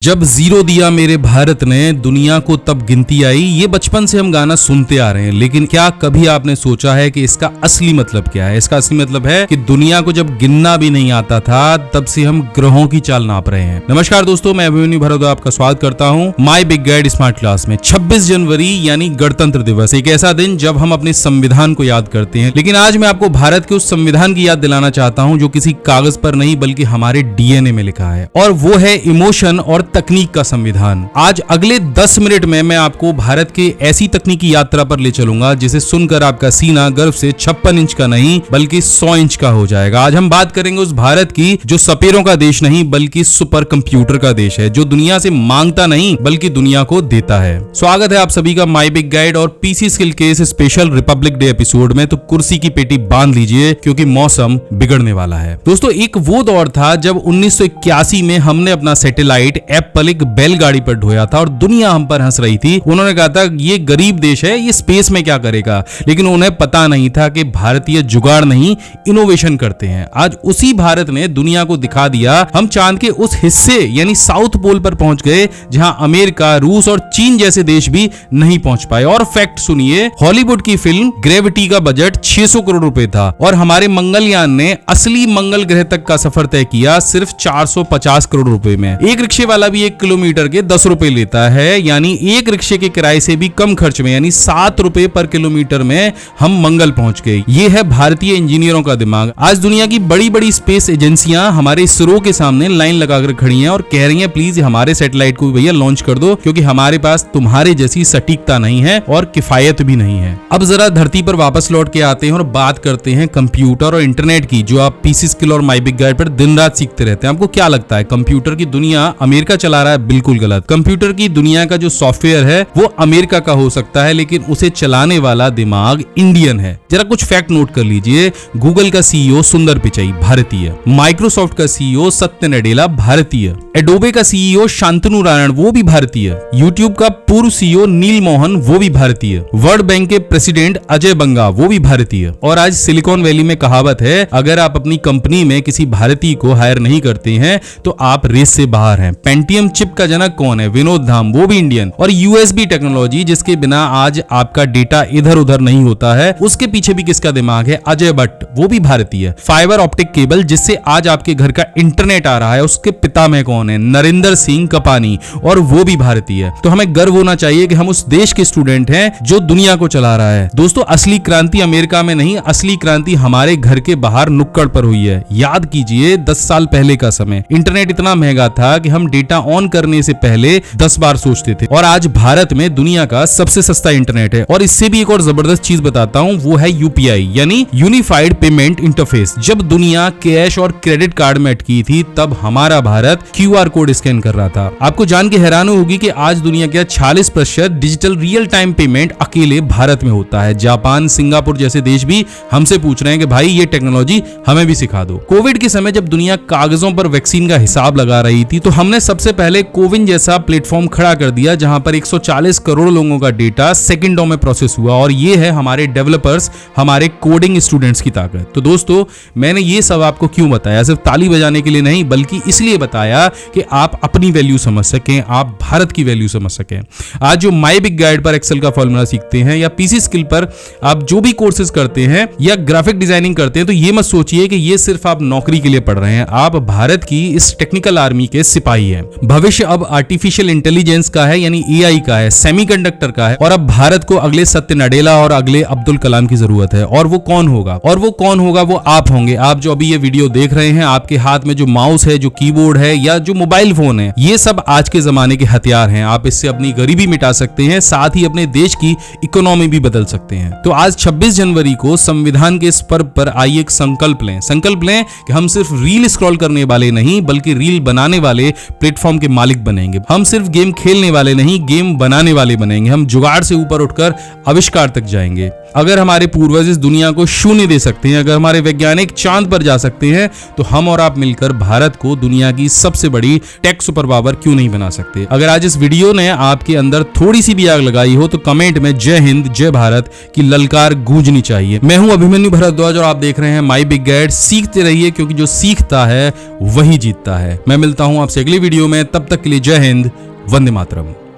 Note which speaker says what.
Speaker 1: जब जीरो दिया मेरे भारत ने, दुनिया को तब गिनती आई। ये बचपन से हम गाना सुनते आ रहे हैं, लेकिन क्या कभी आपने सोचा है कि इसका असली मतलब क्या है? इसका असली मतलब है कि दुनिया को जब गिनना भी नहीं आता था, तब से हम ग्रहों की चाल नाप रहे हैं। नमस्कार दोस्तों, मैं अभिमन्यु भारद्वाज आपका स्वागत करता हूं my big guide smart class में। 26 जनवरी यानी गणतंत्र दिवस, एक ऐसा दिन जब हम अपने संविधान को याद करते हैं। लेकिन आज मैं आपको भारत के उस संविधान की याद दिलाना चाहता हूं जो किसी कागज पर नहीं बल्कि हमारे डीएनए में लिखा है, और वो है इमोशन और तकनीक का संविधान। आज अगले 10 मिनट में मैं आपको भारत के ऐसी तकनीकी यात्रा पर ले चलूंगा जिसे सुनकर आपका सीना गर्व से 56 इंच का नहीं बल्कि 100 इंच का हो जाएगा। आज हम बात करेंगे उस भारत की जो सपेरों का देश नहीं बल्कि सुपर कंप्यूटर का देश है, जो दुनिया से मांगता नहीं बल्कि दुनिया को देता है। स्वागत है आप सभी का माय बिग गाइड और पीसी स्किल के इस स्पेशल रिपब्लिक डे एपिसोड में। तो कुर्सी की पेटी बांध लीजिए क्योंकि मौसम बिगड़ने वाला है। दोस्तों, एक वो दौर था जब 1981 में हमने अपना सैटेलाइट एप्पल बैलगाड़ी पर ढोया था और दुनिया हम पर हंस रही थी। उन्होंने कहा था ये गरीब देश है, ये स्पेस में क्या करेगा, लेकिन उन्हें पता नहीं था कि भारतीय जुगाड़ नहीं इनोवेशन करते हैं। आज उसी भारत ने दुनिया को दिखा दिया। हम चांद के उस हिस्से यानी साउथ पोल पर पहुंच गए जहां अमेरिका, रूस और चीन जैसे देश भी नहीं पहुंच पाए। और फैक्ट सुनिए, हॉलीवुड की फिल्म ग्रेविटी का बजट 600 करोड़ रुपए था और हमारे मंगलयान ने असली मंगल ग्रह तक का सफर तय किया सिर्फ 450 करोड़ रुपए में। एक रिक्शे वाला भी 1 किलोमीटर के 10 रुपए लेता है, यानी एक रिक्शे के किराए से भी कम खर्च में यानी 7 रुपए पर किलोमीटर में हम मंगल पहुंच गए। ये है भारतीय इंजीनियरों का दिमाग। आज दुनिया की बड़ी बड़ी स्पेस एजेंसियां हमारे इसरो के सामने लाइन लगाकर खड़ी हैं और कह रही हैं प्लीज हमारे सैटेलाइट को भैया लॉन्च कर दो, क्योंकि हमारे पास तुम्हारे जैसी सटीकता नहीं है और किफायत भी नहीं है। अब जरा धरती पर वापस लौट के आते हैं और बात करते हैं कंप्यूटर और इंटरनेट की, जो आप पीसी स्किल और माय बिग गाइड पर दिन रात सीखते रहते हैं। आपको क्या लगता है कंप्यूटर की दुनिया अमेरिका चला रहा है? बिल्कुल गलत। कंप्यूटर की दुनिया का जो सॉफ्टवेयर है वो अमेरिका का हो सकता है, लेकिन उसे चलाने वाला दिमाग इंडियन है। जरा कुछ फैक्ट नोट कर लीजिए। गूगल का सीईओ सुंदर पिचाई भारतीय, माइक्रोसॉफ्ट का सीईओ सत्य नडेला भारतीय, एडोबे का सीईओ शांतनु नारायण वो भी भारतीय, यूट्यूब का पूर्व सीईओ नील मोहन वो भी भारतीय, वर्ल्ड बैंक के प्रेसिडेंट अजय बंगा वो भी भारतीय। और आज सिलिकॉन वैली में कहावत है, अगर आप अपनी कंपनी में किसी भारतीय को हायर नहीं करते हैं तो आप रेस से बाहर हैं। पेंटियम चिप का जनक कौन है? विनोद धाम वो भी इंडियन। और यूएसबी टेक्नोलॉजी जिसके बिना आज आपका डेटा इधर उधर नहीं होता है, उसके पीछे भी किसका दिमाग है? अजय भट्ट वो भी भारतीय। फाइबर ऑप्टिक केबल जिससे आज आपके घर का इंटरनेट आ रहा है, उसके पिता में कौन है? नरेंद्र सिंह कपानी, और वो भी भारतीय। तो हमें गर्व होना चाहिए कि हम उस देश के स्टूडेंट हैं जो दुनिया को चला रहा है। दोस्तों, असली क्रांति अमेरिका में नहीं, असली क्रांति हमारे घर के बाहर नुक्कड़ पर हुई है। याद कीजिए 10 साल पहले का समय, इंटरनेट इतना महंगा था कि हम डेटा ऑन करने से पहले 10 बार सोचते थे, और आज भारत में दुनिया का सबसे सस्ता इंटरनेट है। और इससे भी एक और जबरदस्त चीज बताता हूं, वो है यूपीआई यानी यूनिफाइड पेमेंट इंटरफेस। जब दुनिया कैश और क्रेडिट कार्ड में अटकी थी, तब हमारा भारत क्यूआर कोड स्कैन कर रहा था। आपको जान के हैरानी होगी कि आज दुनिया का 46% डिजिटल रियल टाइम पेमेंट अकेले भारत में होता है। जापान, सिंगापुर जैसे देश भी हमसे पूछ रहे हैं कि भाई ये टेक्नोलॉजी हमें भी सिखा दो। कोविड के समय जब दुनिया कागजों पर वैक्सीन का हिसाब लगा रही थी, तो हमने सबसे पहले कोविन जैसा प्लेटफॉर्म खड़ा कर दिया जहां पर 140 करोड़ लोगों का डेटा सेकंडों में प्रोसेस हुआ। और ये है हमारे डेवलपर्स, हमारे कोडिंग स्टूडेंट्स की ताकत। तो दोस्तों, मैंने ये सब आपको क्यों बताया? सिर्फ ताली बजाने के लिए नहीं, बल्कि इसलिए बताया कि आप अपनी वैल्यू समझ सकें, आप भारत की वैल्यू समझ सकें। आज जो माय बिग गाइड पर एक्सेल का फॉर्मूला सीखते हैं, या पीसी स्किल पर आप जो भी कोर्सेज करते हैं, या ग्राफिक डिजाइनिंग करते हैं, तो ये मत सोचिए कि ये सिर्फ आप नौकरी के लिए पढ़ रहे हैं। आप भारत की इस टेक्निकल आर्मी के सिपाही हैं। भविष्य अब आर्टिफिशियल इंटेलिजेंस का है, यानी एआई का है, सेमीकंडक्टर का है, और अब भारत को अगले सत्य नडेला और अगले अब्दुल कलाम की जरूरत है। और वो कौन होगा? वो आप होंगे। आप जो अभी ये वीडियो देख रहे हैं, आपके हाथ में जो माउस है, जो कीबोर्ड है, या जो मोबाइल फोन है, ये सब आज के जमाने के हथियार हैं। आप इससे अपनी गरीबी मिटा सकते हैं, साथ ही अपने देश की इकोनॉमी भी बदल सकते हैं। तो आज 26 जनवरी को संविधान के इस पर्व पर आइए एक संकल्प लें कि हम सिर्फ रील स्क्रॉल करने वाले नहीं बल्कि रील बनाने वाले प्लेटफॉर्म के मालिक बनेंगे। हम सिर्फ गेम खेलने वाले नहीं, गेम बनाने वाले बनेंगे। हम जुगाड़ से ऊपर उठकर आविष्कार तक जाएंगे। अगर हमारे पूर्वज इस दुनिया को शून्य दे सकते हैं, अगर हमारे वैज्ञानिक चांद पर जा सकते हैं, तो हम और आप मिलकर भारत को दुनिया की सबसे बड़ी टेक सुपर पावर क्यों नहीं बना सकते? अगर आज इस वीडियो ने आपके अंदर थोड़ी सी भी आग लगाई हो, तो कमेंट में जय हिंद जय भारत की ललकार गूंजनी चाहिए। मैं हूं अभिमन्यु भारद्वाज और आप देख रहे हैं माय बिग गाइड। सीखते रहिए, क्योंकि जो सीखता है वही जीतता है। मैं मिलता हूं आपसे अगली वीडियो में। में। तब तक के लिए जय हिंद, वंदे मातरम।